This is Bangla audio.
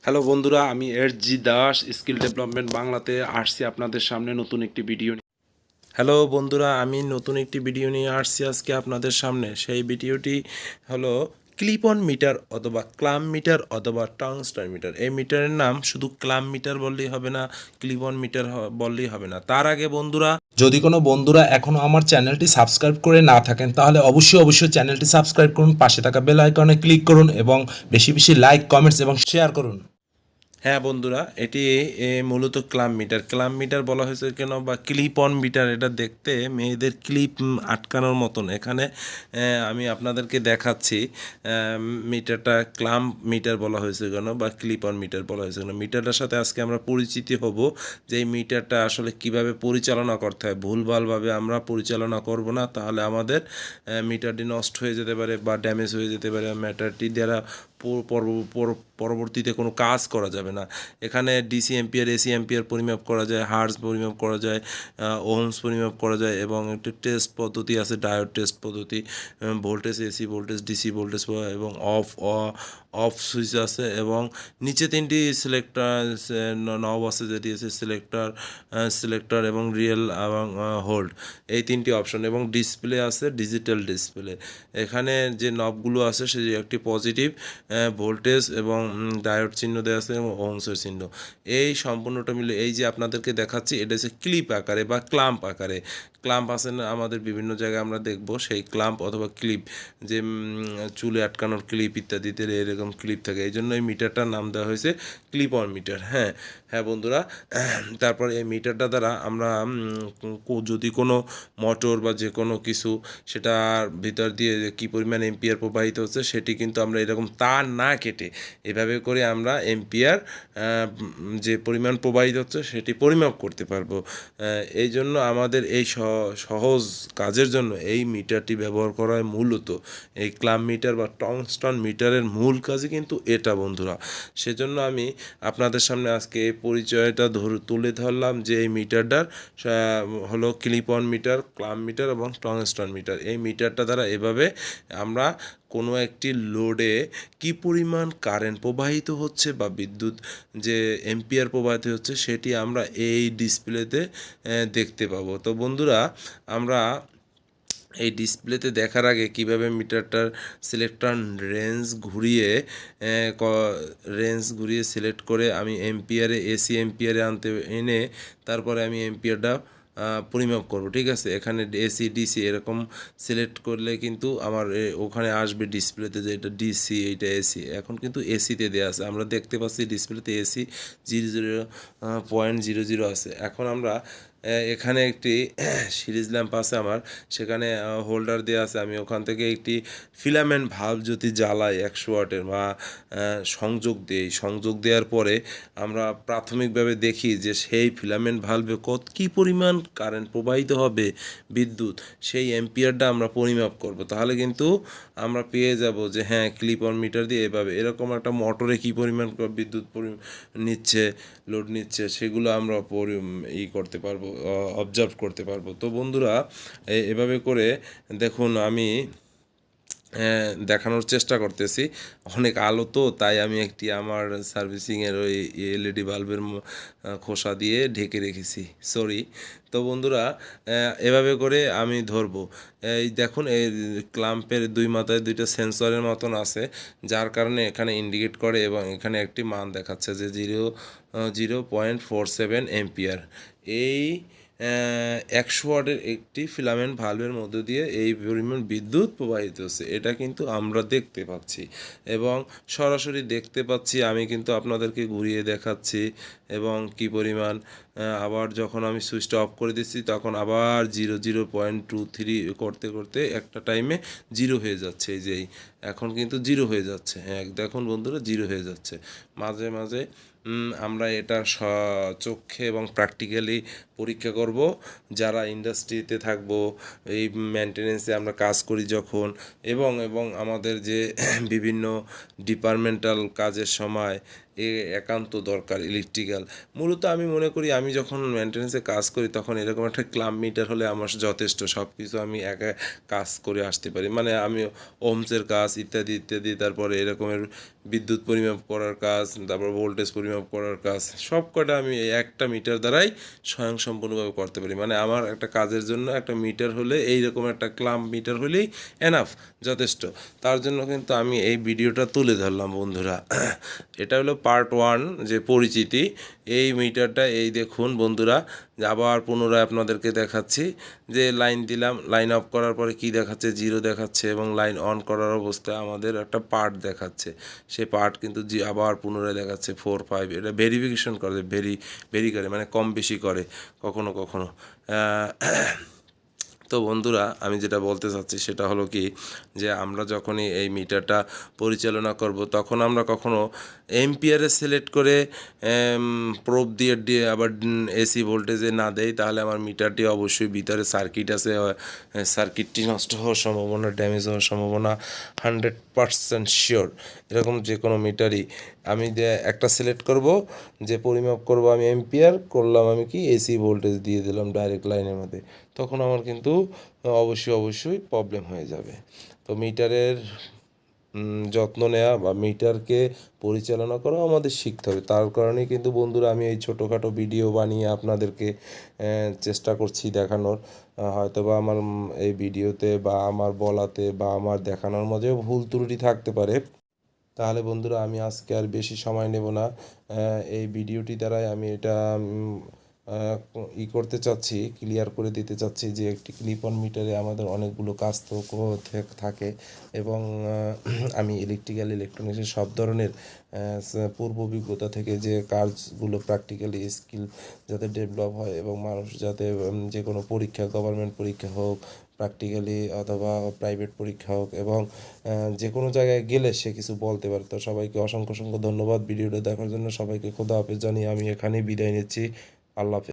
হ্যালো বন্ধুরা, আমি জি দাস স্কিল ডেভেলপমেন্ট বাংলাতে আসছি আপনাদের সামনে নতুন একটি ভিডিও নিয়ে। হ্যালো বন্ধুরা, আমি নতুন একটি ভিডিও নিয়ে আসছি আজকে আপনাদের সামনে। সেই ভিডিওটি হলো ক্লিপ অন মিটার অথবা ক্লাম মিটার অথবা টংস্টার মিটার। এই মিটারের নাম শুধু ক্লাম মিটার বললেই হবে না, ক্লিপ অন মিটার বললেই হবে না। তার আগে বন্ধুরা, যদি কোনো বন্ধুরা এখনও আমার চ্যানেলটি সাবস্ক্রাইব করে না থাকেন তাহলে অবশ্যই চ্যানেলটি সাবস্ক্রাইব করুন, পাশে থাকা বেল আইকনে ক্লিক করুন এবং বেশি বেশি লাইক, কমেন্টস এবং শেয়ার করুন। হ্যাঁ বন্ধুরা, এটি মূলত ক্লাম মিটার বলা হয়েছে কেন, বা ক্লিপ অন মিটার। এটা দেখতে মেয়েদের ক্লিপ আটকানোর মতন। এখানে আমি আপনাদেরকে দেখাচ্ছি মিটারটা ক্লাম মিটার বলা হয়েছে কেন বা ক্লিপ অন মিটার বলা হয়েছে কেন। মিটারটার সাথে আজকে আমরা পরিচিতি হব যে এই মিটারটা আসলে কিভাবে পরিচালনা করতে হয়। ভুলভালভাবে আমরা পরিচালনা করব না, তাহলে আমাদের মিটারটি নষ্ট হয়ে যেতে পারে বা ড্যামেজ হয়ে যেতে পারে। মিটারটি দ্বারা পরবর্তীতে কোনো কাজ করা যাবে না। এখানে ডিসি এম্পিয়ার, এসি এম্পিয়ার পরিমাপ করা যায়, হার্জ পরিমাপ করা যায়, ওহমস পরিমাপ করা যায় এবং একটি টেস্ট পদ্ধতি আছে, ডায়োড টেস্ট পদ্ধতি, voltage, AC voltage, DC voltage এবং অফ সুইচ আছে এবং নিচে তিনটি সিলেক্টর নব আছে, যেটি আছে সিলেক্টর এবং রিয়েল এবং হোল্ড, এই তিনটি অপশন এবং ডিসপ্লে আছে, ডিজিটাল ডিসপ্লে। এখানে যে নবগুলো আছে সেটি একটি পজিটিভ ভোল্টেজ এবং ডায়োড চিহ্ন দেওয়া আছে এবং ওহমসের চিহ্ন। এই সম্পূর্ণটা মিলে এই যে আপনাদেরকে দেখাচ্ছি, এটা হচ্ছে ক্লিপ আকারে বা ক্লাম্প আকারে। ক্লাম্প আছে না আমাদের বিভিন্ন জায়গায়, আমরা দেখব সেই ক্লাম্প অথবা ক্লিপ, যে চুলে আটকানোর ক্লিপ ইত্যাদিতে এরকম ক্লিপ থাকে। এই জন্য এই মিটারটার নাম দেওয়া হয়েছে ক্লিপ অন মিটার। হ্যাঁ হ্যাঁ বন্ধুরা, তারপর এই মিটারটা দ্বারা আমরা যদি কোনো মোটর বা যে কোনো কিছু, সেটার ভিতর দিয়ে কী পরিমাণ এম্পিয়ার প্রবাহিত হচ্ছে সেটি কিন্তু আমরা এরকম তার না কেটে এভাবে করে আমরা এম্পিয়ার যে পরিমাণ প্রবাহিত হচ্ছে সেটি পরিমাপ করতে পারবো। এই জন্য আমাদের এই সহজ কাজের জন্য এই মিটারটি ব্যবহার করা হয়। মূলত এই ক্লাম মিটার বা টংস্টন মিটারের মূল কাজই কিন্তু এটা বন্ধুরা। সেজন্য আমি আপনাদের সামনে আজকে এই পরিচয়টা তুলে ধরলাম যে এই মিটারটার হলো ক্লিপ অন মিটার, ক্লাম মিটার এবং টংস্টন মিটার। এই মিটারটা দ্বারা এভাবে আমরা কোনো একটি লোডে কি পরিমাণ কারেন্ট প্রবাহিত হচ্ছে বা বিদ্যুৎ যে এম্পিয়ার প্রবাহিত হচ্ছে সেটি আমরা এই ডিসপ্লেতে দেখতে পাবো। তো বন্ধুরা, আমরা এই ডিসপ্লেতে দেখার আগে কিভাবে মিটারটার সিলেক্টর রেঞ্জ ঘুরিয়ে সিলেক্ট করে আমি এম্পিয়ারে, এসি এম্পিয়ারে এনে তারপরে আমি এম্পিয়ারটা পরিমাপ করব। ঠিক আছে, এখানে এসি ডিসি এরকম সিলেক্ট করলে কিন্তু আমার ওখানে আসবে ডিসপ্লেতে যে এটা ডিসি, এইটা এসি। এখন কিন্তু এসিতে দেওয়া আছে, আমরা দেখতে পাচ্ছি ডিসপ্লেতে এসি 0.00 আছে। এখন আমরা এখানে একটি সিরিজ ল্যাম্প আছে আমার, সেখানে হোল্ডার দেওয়া আছে। আমি ওখান থেকে একটি ফিলামেন্ট ভাল্ব যদি জ্বালাই 100 ওয়াটের বা সংযোগ দেওয়ার পরে আমরা প্রাথমিকভাবে দেখি যে সেই ফিলামেন্ট ভাল্বে কী পরিমাণ কারেন্ট প্রবাহিত হবে, বিদ্যুৎ, সেই এম্পিয়ারটা আমরা পরিমাপ করব। তাহলে কিন্তু আমরা পেয়ে যাব যে হ্যাঁ, ক্লিপ অন মিটার দিয়ে এভাবে এরকম একটা মোটরে কী পরিমাণ বিদ্যুৎ নিচ্ছে, লোড নিচ্ছে, সেগুলো আমরা করতে পারবো, অবজার্ভ করতে পারবো। তো বন্ধুরা, এভাবে করে দেখুন, আমি দেখানোর চেষ্টা করতেছি। অনেক আলো তো, তাই আমি একটি আমার সার্ভিসিংয়ের ওই এলইডি বাল্বের খোসা দিয়ে ঢেকে রেখেছি, সরি। তো বন্ধুরা, এভাবে করে আমি ধরবো। এই দেখুন, এই ক্লাম্পের দুই মাথায় দুইটা সেন্সরের মতন আছে, যার কারণে এখানে ইন্ডিকেট করে এবং এখানে একটি মান দেখাচ্ছে যে 0.47 এম্পিয়ার। এই 100 ওয়াটের একটি ফিলামেন্ট ভালভের মধ্য দিয়ে এই পরিমাণ বিদ্যুৎ প্রবাহিত হচ্ছে, এটা কিন্তু আমরা দেখতে পাচ্ছি এবং সরাসরি দেখতে পাচ্ছি। আমি কিন্তু আপনাদেরকে ঘুরিয়ে দেখাচ্ছি এবং কি পরিমাণ আবার যখন আমি সুইচটা অফ করে দিচ্ছি তখন আবার 0.23 করতে করতে একটা টাইমে 0 হয়ে যাচ্ছে। এই যে এখন কিন্তু 0 হয়ে যাচ্ছে। হ্যাঁ দেখুন বন্ধুরা, 0 হয়ে যাচ্ছে। মাঝে মাঝে আমরা এটা চোখে এবং প্র্যাকটিক্যালি পরীক্ষা করব। যারা ইন্ডাস্ট্রিতে থাকব, এই মেনটেনেন্সে আমরা কাজ করি যখন, এবং আমাদের যে বিভিন্ন ডিপার্টমেন্টাল কাজের সময় একান্ত দরকার ইলেকট্রিক্যাল। মূলত আমি মনে করি আমি যখন মেনটেন্যান্সে কাজ করি তখন এরকম একটা ক্লাম্প মিটার হলে আমার যথেষ্ট, সব কিছু আমি একা কাজ করে আসতে পারি। মানে আমি ওহমসের কাজ ইত্যাদি ইত্যাদি, তারপরে এরকমের বিদ্যুৎ পরিমাপ করার কাজ, তারপর ভোল্টেজ পরিমাপ করার কাজ, সব কটা আমি এই একটা মিটার দ্বারাই স্বয়ংসম্পূর্ণভাবে করতে পারি। মানে আমার একটা কাজের জন্য একটা মিটার হলে, এইরকম একটা ক্লাম্প মিটার হলেই এনাফ, যথেষ্ট। তার জন্য কিন্তু আমি এই ভিডিওটা তুলে ধরলাম বন্ধুরা। এটা হলো পার্ট 1, যে পরিচিতি। এই মিটারটা এই দেখুন বন্ধুরা, আবার পুনরায় আপনাদেরকে দেখাচ্ছি যে লাইন দিলাম, লাইন অফ করার পরে কি দেখাচ্ছে, 0 দেখাচ্ছে, এবং লাইন অন করার অবস্থায় আমাদের একটা পার্ট দেখাচ্ছে। সে পার্ট কিন্তু আবার পুনরায় দেখাচ্ছে 4, 5। এটা ভেরিফিকেশন করে, ভেরি করে, মানে কম বেশি করে কখনো কখনো। তো বন্ধুরা, আমি যেটা বলতে চাচ্ছি সেটা হলো কি, যে আমরা যখনই এই মিটারটা পরিচালনা করব তখন আমরা কখনো এম্পিয়ারে সিলেক্ট করে প্রোব দিয়ে আবার এসি ভোল্টেজে না দেই, তাহলে আমার মিটারটি অবশ্যই ভিতরে সার্কিট আছে, সার্কিটটি নষ্ট হওয়ার সম্ভাবনা, ড্যামেজ হওয়ার সম্ভাবনা 100% শিওর। এরকম যে কোনো মিটারই আমি যে একটা সিলেক্ট করব, যে পরিমাপ করব আমি এম্পিয়ার, করলাম আমি কি এসি ভোল্টেজ দিয়ে দিলাম ডাইরেক্ট লাইনের মধ্যে, তখন আমার কিন্তু অবশ্যই প্রবলেম হয়ে যাবে। তো মিটারের যত্ন নেওয়া বা মিটারকে পরিচালনা করা আমাদের শিখতে হবে। তার কারণেই কিন্তু বন্ধুরা আমি এই ছোটোখাটো ভিডিও বানিয়ে আপনাদেরকে চেষ্টা করছি দেখানোর। হয়তো বা আমার এই ভিডিওতে বা আমার বলাতে বা আমার দেখানোর মধ্যেও ভুল ত্রুটি থাকতে পারে। তাহলে বন্ধুরা আমি আজকে আর বেশি সময় নেব না। এই ভিডিওটি দ্বারাই আমি এটা করতে চাচ্ছি, ক্লিয়ার করে দিতে চাচ্ছি যে একটি ক্লিপ অন মিটারে আমাদের অনেকগুলো কাজ তো থাকে, এবং আমি ইলেকট্রনিক্সের সব ধরনের পূর্ব অভিজ্ঞতা থেকে যে কাজগুলো প্র্যাকটিক্যালি স্কিল যাতে ডেভেলপ হয়, এবং মানুষ যাতে যে কোনো পরীক্ষা, গভর্নমেন্ট পরীক্ষা হোক, প্র্যাকটিক্যালি অথবা প্রাইভেট পরীক্ষা হোক, এবং যে কোনো জায়গায় গেলে সে কিছু বলতে পারে। তো সবাইকে অসংখ্য ধন্যবাদ ভিডিওটা দেখার জন্য। সবাইকে খোদা হাফেজ জানিয়ে আমি এখানেই বিদায় নিচ্ছি। আল্লাহ হাফেজ।